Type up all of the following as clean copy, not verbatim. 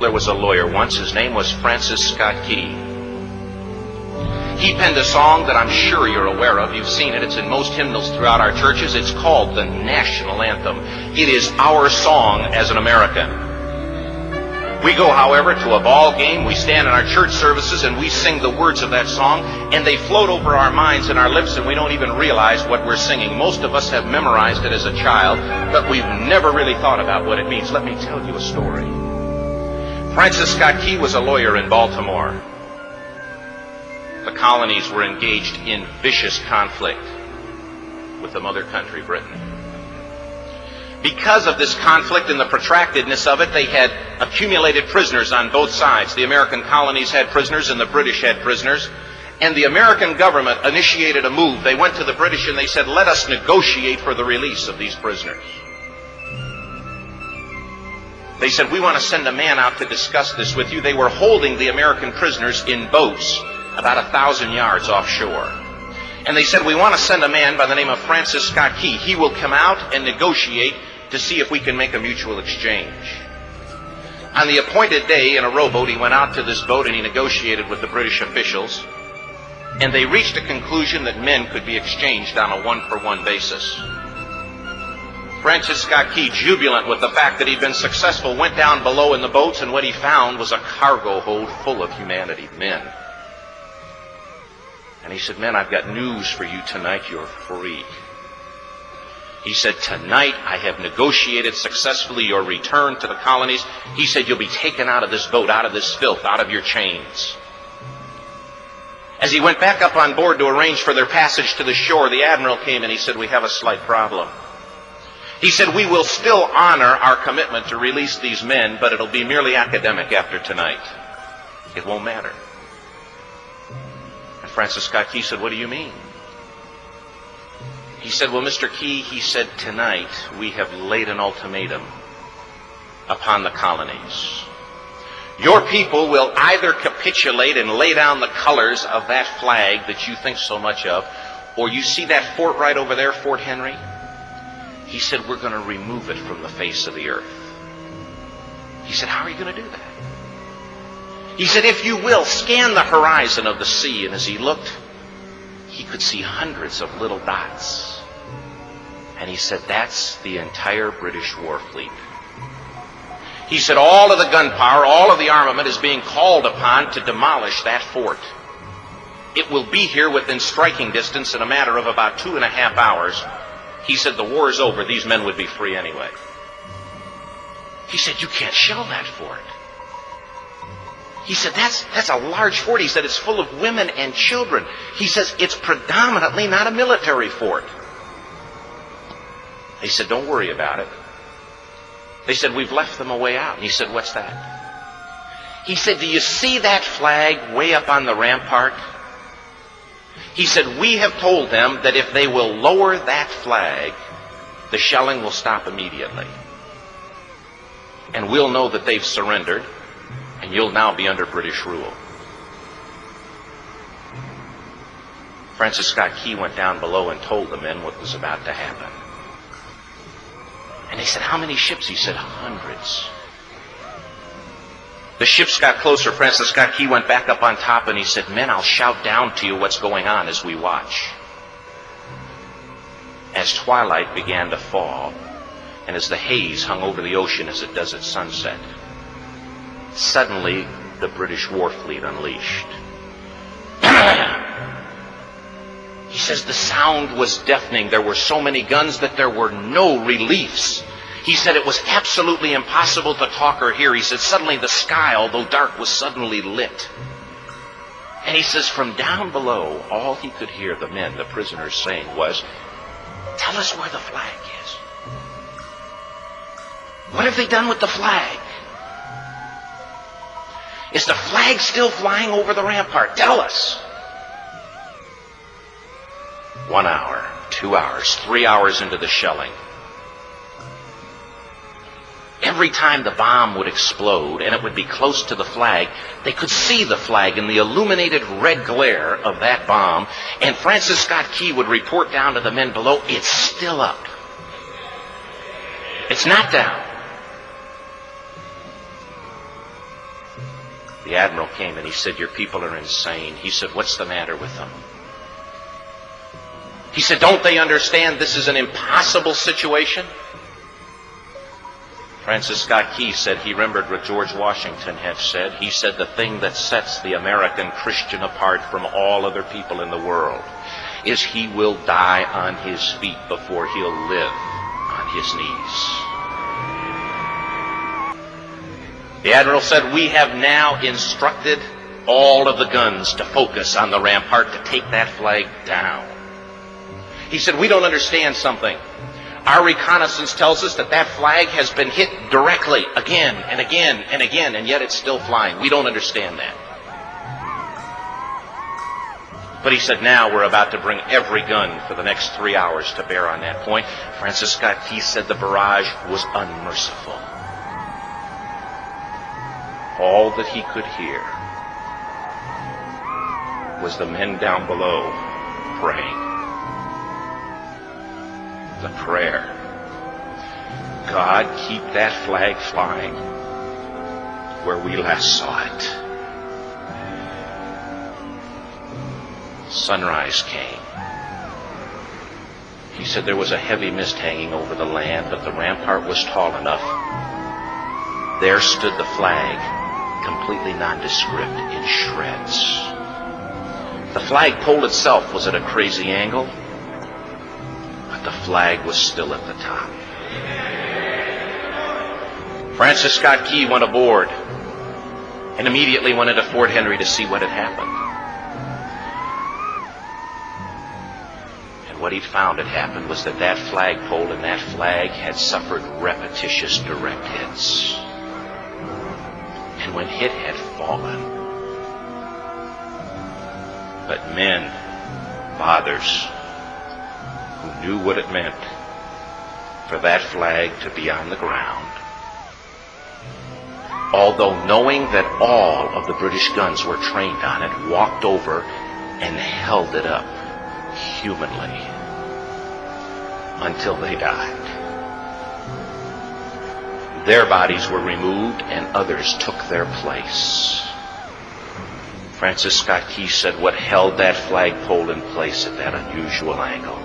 There was a lawyer once. His name was Francis Scott Key. He penned a song that I'm sure you're aware of. You've seen it. It's in most hymnals throughout our churches. It's called the national anthem. It is our song as an American. We go, however, to a ball game. We stand in our church services and we sing the words of that song, and they float over our minds and our lips, and we don't even realize what we're singing. Most of us have memorized it as a child, but we've never really thought about what it means. Let me tell you a story. Francis Scott Key was a lawyer in Baltimore. The colonies were engaged in vicious conflict with the mother country, Britain. Because of this conflict and the protractedness of it, they had accumulated prisoners on both sides. The American colonies had prisoners and the British had prisoners. And the American government initiated a move. They went to the British and they said, let us negotiate for the release of these prisoners. They said, we want to send a man out to discuss this with you. They were holding the American prisoners in boats about 1,000 yards offshore. And they said, we want to send a man by the name of Francis Scott Key. He will come out and negotiate to see if we can make a mutual exchange. On the appointed day in a rowboat, he went out to this boat and he negotiated with the British officials. And they reached a conclusion that men could be exchanged on a one-for-one basis. Francis Scott Key, jubilant with the fact that he'd been successful, went down below in the boats, and what he found was a cargo hold full of humanity, men. And he said, men, I've got news for you tonight. You're free. He said, tonight I have negotiated successfully your return to the colonies. He said, you'll be taken out of this boat, out of this filth, out of your chains. As he went back up on board to arrange for their passage to the shore, the admiral came and he said, we have a slight problem. He said, we will still honor our commitment to release these men, but it'll be merely academic after tonight. It won't matter. And Francis Scott Key said, what do you mean? He said, well, Mr. Key, he said, tonight we have laid an ultimatum upon the colonies. Your people will either capitulate and lay down the colors of that flag that you think so much of, or you see that fort right over there, Fort Henry? He said, we're going to remove it from the face of the earth. He said, how are you going to do that? He said, if you will, scan the horizon of the sea. And as he looked, he could see hundreds of little dots. And he said, that's the entire British war fleet. He said, all of the gunpowder, all of the armament is being called upon to demolish that fort. It will be here within striking distance in a matter of about 2.5 hours. He said, the war is over. These men would be free anyway. He said, you can't shell that fort. He said, that's a large fort. He said, it's full of women and children. He says, it's predominantly not a military fort. He said, don't worry about it. They said, we've left them a way out. And he said, what's that? He said, do you see that flag way up on the rampart? He said, we have told them that if they will lower that flag, the shelling will stop immediately. And we'll know that they've surrendered, and you'll now be under British rule. Francis Scott Key went down below and told the men what was about to happen. And they said, how many ships? He said, hundreds. The ships got closer. Francis Scott Key went back up on top and he said, men, I'll shout down to you what's going on as we watch. As twilight began to fall, and as the haze hung over the ocean as it does at sunset, suddenly the British war fleet unleashed. He says the sound was deafening. There were so many guns that there were no reliefs. He said it was absolutely impossible to talk or hear. He said suddenly the sky, although dark, was suddenly lit. And he says from down below, all he could hear the men, the prisoners, saying was, tell us where the flag is. What have they done with the flag? Is the flag still flying over the rampart? Tell us. 1 hour, 2 hours, 3 hours into the shelling, every time the bomb would explode and it would be close to the flag, they could see the flag in the illuminated red glare of that bomb. And Francis Scott Key would report down to the men below, it's still up. It's not down. The admiral came and he said, "Your people are insane." He said, "What's the matter with them?" He said, "Don't they understand this is an impossible situation?" Francis Scott Key said he remembered what George Washington had said. He said, "The thing that sets the American Christian apart from all other people in the world is he will die on his feet before he'll live on his knees." The admiral said, "We have now instructed all of the guns to focus on the rampart to take that flag down." He said, "We don't understand something. Our reconnaissance tells us that that flag has been hit directly again and again and again, and yet it's still flying. We don't understand that." But he said, "Now we're about to bring every gun for the next 3 hours to bear on that point." Francis Scott Key said the barrage was unmerciful. All that he could hear was the men down below praying. The prayer, "God, keep that flag flying where we last saw it." Sunrise came. He said there was a heavy mist hanging over the land, but the rampart was tall enough. There stood the flag, completely nondescript, in shreds. The flagpole itself was at a crazy angle, but the flag was still at the top. Francis Scott Key went aboard and immediately went into Fort Henry to see what had happened. And what he'd found had happened was that that flagpole and that flag had suffered repetitious direct hits. And when it had fallen, but men, fathers, who knew what it meant for that flag to be on the ground, although knowing that all of the British guns were trained on it, walked over and held it up humanly until they died. Their bodies were removed and others took their place. Francis Scott Key said what held that flagpole in place at that unusual angle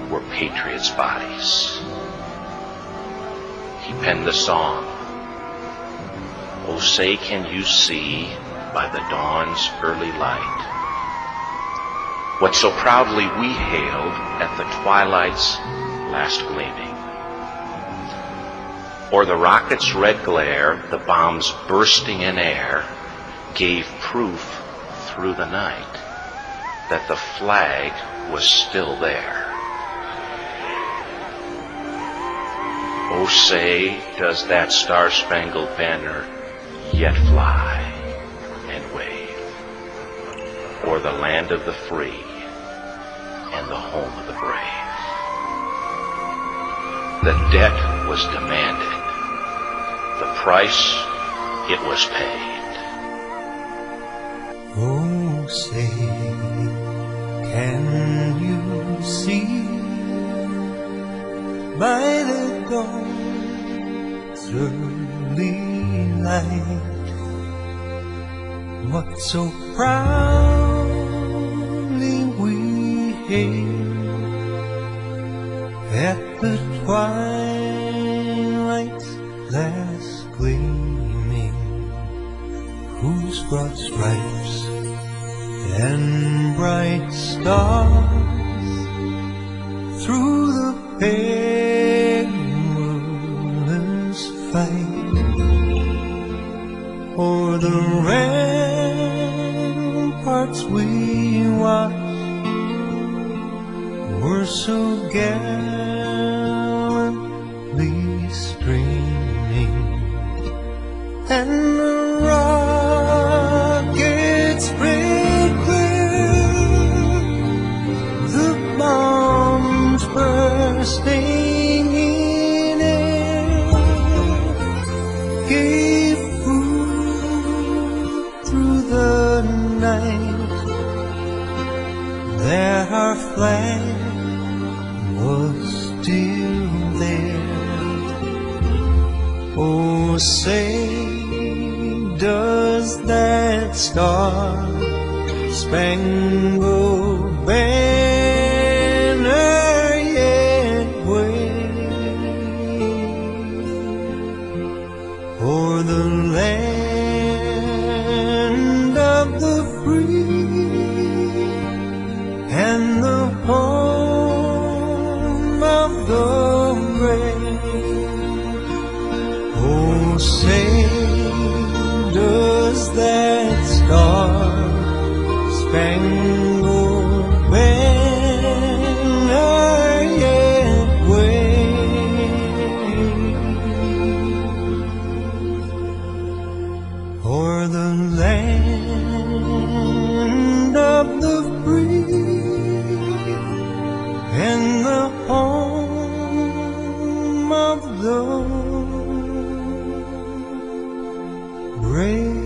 were patriots' bodies. He penned the song, "Oh, say can you see by the dawn's early light what so proudly we hailed at the twilight's last gleaming. Or the rocket's red glare, the bombs bursting in air, gave proof through the night that the flag was still there. Oh, say, does that star-spangled banner yet fly and wave o'er the land of the free and the home of the brave?" The debt was demanded. The price, it was paid. Oh, say, can you see by the dawn's early light what so proudly we hailed at the twilight's last gleaming, whose broad stripes and bright stars through the perilous fight o'er the ramparts we watched were so gallantly streaming, and the rockets sprayed clear, the bombs bursting in air gave food through the night that our flag was still there. Oh, say, does does that star-spangled banner yet wave o'er the land of the free and the home of the brave? Oh, say, does that star-spangled banner yet wave o'er the land of the free and the home of the brave?